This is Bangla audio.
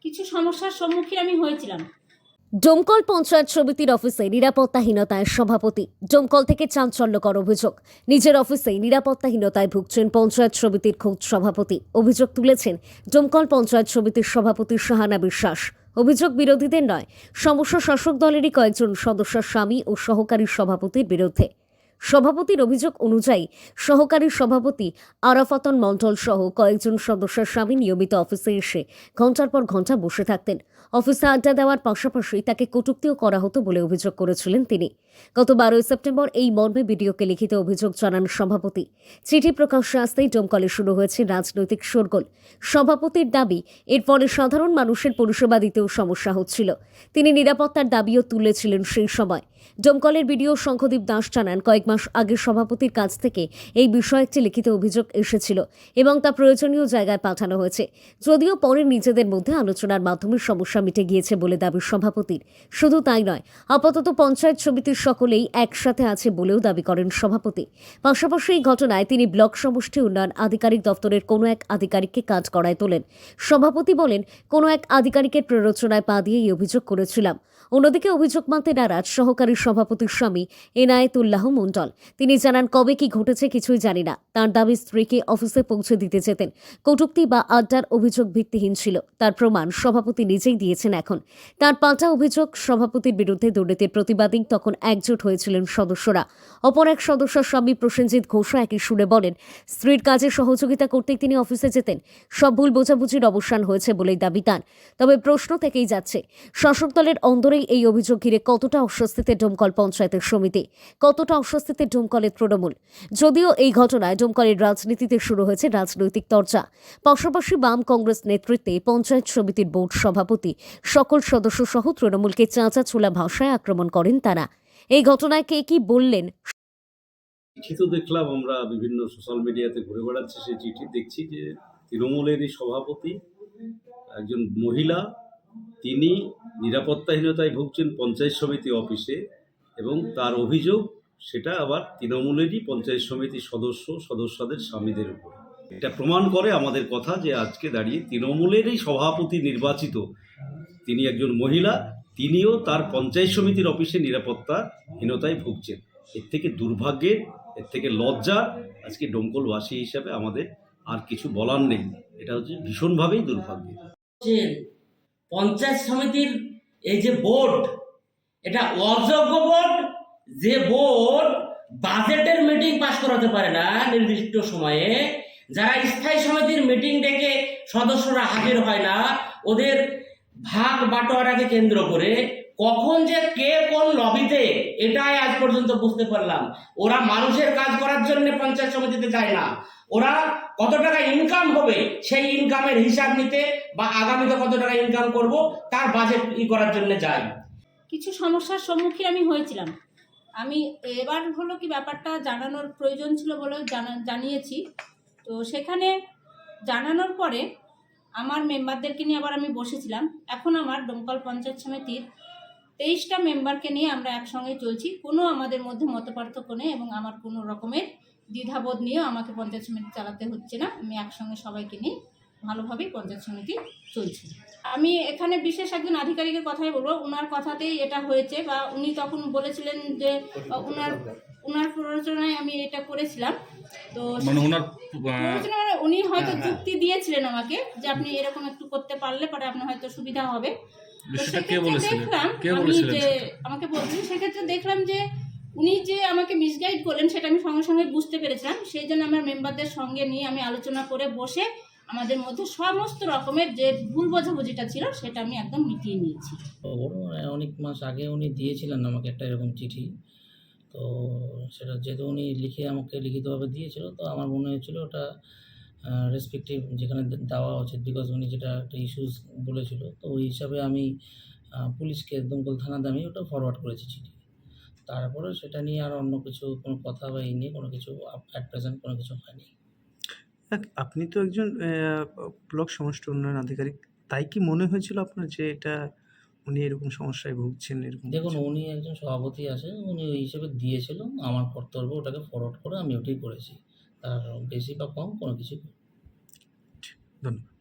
কিছু সমস্যার সম্মুখীন আমি হয়েছিলাম। ডোমকল পঞ্চায়েত সমিতির অফিসে নিরাপত্তাহীনতায় সভাপতি। ডোমকল থেকে চাঞ্চল্যকর অভিযোগ। নিজের অফিসে নিরাপত্তাহীনতায় ভুগছেন পঞ্চায়েত সমিতির খোদ সভাপতি। অভিযোগ তুলেছেন ডোমকল পঞ্চায়েত সমিতির সভাপতি শাহানা বিশ্বাস। অভিযোগ বিরোধীদের নয়, সমস্যা শাসক দলেরই কয়েকজন সদস্যের স্বামী ও সহকারী সভাপতির বিরুদ্ধে। সভাপতির অভিযোগ অনুযায়ী সহকারী সভাপতি আরাফাতন মণ্ডল সহ কয়েকজন সদস্যের স্বামী নিয়মিত অফিসে এসে ঘণ্টার পর ঘণ্টা বসে থাকতেন। অফিসে আড্ডা দেওয়ার পাশাপাশি তাকে কটূক্তিও করা হতো বলে অভিযোগ করেছিলেন তিনি। গত 12 সেপ্টেম্বর এই মর্মে বিডিওকে লিখিত অভিযোগ জানান সভাপতি। চিঠি প্রকাশ্যে আসতেই ডোমকলে শুরু হয়েছে রাজনৈতিক শোরগোল। সভাপতির দাবি, এর ফলে সাধারণ মানুষের পরিষেবা দিতেও সমস্যা হচ্ছিল। তিনি নিরাপত্তার দাবিও তুলেছিলেন সেই সময়। ডোমকলের বিডিও শঙ্খদীপ দাস জানান, কয়েক মাস আগে সভাপতির কাছ থেকে এই বিষয়ে একটি লিখিত অভিযোগ এসেছিল এবং তা প্রয়োজনীয় জায়গায় পাঠানো হয়েছে। যদিও পরে নিজেদের মধ্যে আলোচনার মাধ্যমে সমস্যা মিটে গিয়েছে বলে দাবি সভাপতির। শুধু তাই নয়, আপাতত পঞ্চায়েত সমিতির সকলেই একসাথে আছে বলেও দাবি করেন সভাপতি। পাশাপাশি এই ঘটনায় তিনি ব্লক সমষ্টি উন্নয়ন আধিকারিক দপ্তরের কোনো এক আধিকারিককে কাজ করায় তোলেন। সভাপতি বলেন, কোনো এক আধিকারিকের প্ররোচনায় পা দিয়ে এই অভিযোগ করেছিলাম। অন্যদিকে অভিযোগ মানতে নারাজ সহকারী সভাপতির স্বামী এনায়েতুল্লাহ মণ্ডল। তিনি জানান, কবে কি ঘটেছে কিছুই জানি না। তার দাবি, স্ত্রীকে অফিসে পৌঁছে দিতে যেতেন। কটূক্তি বা আড্ডার অভিযোগ ভিত্তিহীন ছিল। তার প্রমাণ সভাপতি নিজেই দিয়েছেন। এখন তার পাল্টা অভিযোগ, সভাপতির বিরুদ্ধে দুর্নীতির প্রতিবাদী তখন একজোট হয়েছিলেন সদস্যরা। অপর এক সদস্য স্বামী প্রসেনজিৎ ঘোষ একই সুরে বলেন, স্ত্রীর কাজে সহযোগিতা করতেই তিনি অফিসে যেতেন। সব ভুল বোঝাবুঝির অবসান হয়েছে বলেই দাবি তার। তবে প্রশ্ন থেকেই যাচ্ছে, শাসক দলের অন্দরেই এই অভিযোগ ঘিরে কতটা অস্বস্তিতে ডোমকল পঞ্চায়েতের সমিতি, কতটা অস্বস্তিতে ডোমকলের তৃণমূল। যদিও এই ঘটনায় ডোমকলের রাজনীতিতে শুরু হয়েছে রাজনৈতিক চর্চা। পাশাপাশি বাম কংগ্রেস নেতৃত্বে পঞ্চায়েত সমিতির বোর্ড সভাপতি, সকল সদস্য সহ তৃণমূলকে চাঁচা ছোলা ভাষায় আক্রমণ করেন তারা। এই ঘটনায় কে কি বললেন? চিঠি তো দেখলাম, আমরা বিভিন্ন সোশ্যাল মিডিয়াতে ঘুরে বেড়াচ্ছি, সেই চিঠি দেখছি যে তৃণমূলেরই সভাপতি একজন মহিলা, তিনি নিরাপত্তাহীনতায় ভুগছেন পঞ্চায়েত সমিতি অফিসে, এবং তার অভিযোগ সেটা আবার তৃণমূলেরই পঞ্চায়েত সমিতি সদস্যদের স্বামীদের উপর। এটা প্রমাণ করে আমাদের কথা যে আজকে দাঁড়িয়ে তৃণমূলেরই সভাপতি নির্বাচিত, তিনি একজন মহিলা, তিনিও তার পঞ্চায়েত সমিতির অফিসে নিরাপত্তাহীনতায় ভুগছেন। এর থেকে দুর্ভাগ্যের, এর থেকে লজ্জা আজকে ডোমকলবাসী হিসাবে আমাদের আর কিছু বলার নেই। এটা হচ্ছে ভীষণভাবেই দুর্ভাগ্য। পঞ্চায়েত সমিতির এই যে বোর্ড, এটা অযোগ্য বোর্ড। যে বোর্ড বাজেটের মিটিং পাস করাতে পারে না নির্দিষ্ট সময়ে, যারা স্থায়ী সমিতির মিটিং ডেকে সদস্যরা হাজির হয় না, ওদের ভাগ বাটোয়ারাকে কেন্দ্র করে কখন যে কে কোন লবিতে, এটাই আজ পর্যন্ত বুঝতে পারলাম। ওরা মানুষের কাজ করার জন্য পঞ্চায়েত সমিতিতে যায় না, ওরা কত টাকা ইনকাম হবে সেই ইনকামের হিসাব নিতে বা আগামীতে কত টাকা ইনকাম করব তার বাজেট করার জন্য যায়। কিছু সমস্যার সম্মুখীন আমি হয়েছিলাম। আমি এবার হলো কি ব্যাপারটা জানানোর প্রয়োজন ছিল বলে জানিয়েছি। তো সেখানে জানানোর পরে আমার মেম্বারদেরকে নিয়ে আবার আমি বসেছিলাম। এখন আমার ডোমকল পঞ্চায়েত সমিতির 23টা মেম্বারকে নিয়ে আমরা একসঙ্গে চলছি। কোনো আমাদের মধ্যে মতপার্থক্য নেই এবং আমার কোনো রকমের দ্বিধাবোধ নিয়েও আমাকে পঞ্চায়েত সমিতি চালাতে হচ্ছে না। আমি একসঙ্গে সবাইকে নিয়ে ভালোভাবেই পঞ্চায়েত সমিতি চলছে। আমি এখানে বিশেষ একজন আধিকারিকের কথাই বলবো, ওনার কথাতেই এটা হয়েছে, বা উনি তখন বলেছিলেন যে ওনার প্ররোচনায় আমি এটা করেছিলাম। তো প্ররোচনা মানে উনি হয়তো যুক্তি দিয়েছিলেন আমাকে যে আপনি এরকম একটু করতে পারলে পরে আপনার হয়তো সুবিধা হবে। তো সেক্ষেত্রে দেখলাম, আমি যে আমাকে বলছেন, সেক্ষেত্রে দেখলাম যে উনি যে আমাকে মিসগাইড করলেন সেটা আমি সঙ্গে সঙ্গে বুঝতে পেরেছিলাম। সেই জন্য আমার মেম্বারদের সঙ্গে নিয়ে আমি আলোচনা করে বসে আমাদের মধ্যে সমস্ত রকমের যে ভুল বোঝাবুঝিটা ছিল সেটা আমি একদম মিটিয়ে নিয়েছি। অনেক মাস আগে উনি দিয়েছিলেন আমাকে একটা এরকম চিঠি। তো সেটা যেহেতু উনি লিখে আমাকে লিখিতভাবে দিয়েছিল, তো আমার মনে হয়েছিল ওটা রেসপেক্টিভ যেখানে দেওয়া উচিত, বিকজ উনি যেটা একটা ইস্যুস বলেছিল, তো ওই হিসাবে আমি পুলিশকে দমকল থানাতে আমি ওটা ফরওয়ার্ড করেছি চিঠি। তারপরে সেটা নিয়ে আর অন্য কিছু কোনো কথা বা এই নিয়ে কোনো কিছু অ্যাট প্রেজেন্ট কোনো কিছু হয়নি। আপনি তো একজন ব্লক সমষ্টি উন্নয়ন আধিকারিক, তাই কি মনে হয়েছিল আপনার যে এটা উনি এরকম সমস্যায় ভুগছেন? এরকম দেখুন, উনি একজন সভাপতি আছে, উনি ওই হিসেবে দিয়েছিল, আমার কর্তব্য ওটাকে ফরওয়ার্ড করে আমি ওটাই করেছি। তার বেশি বা কম কোনো কিছু। ধন্যবাদ।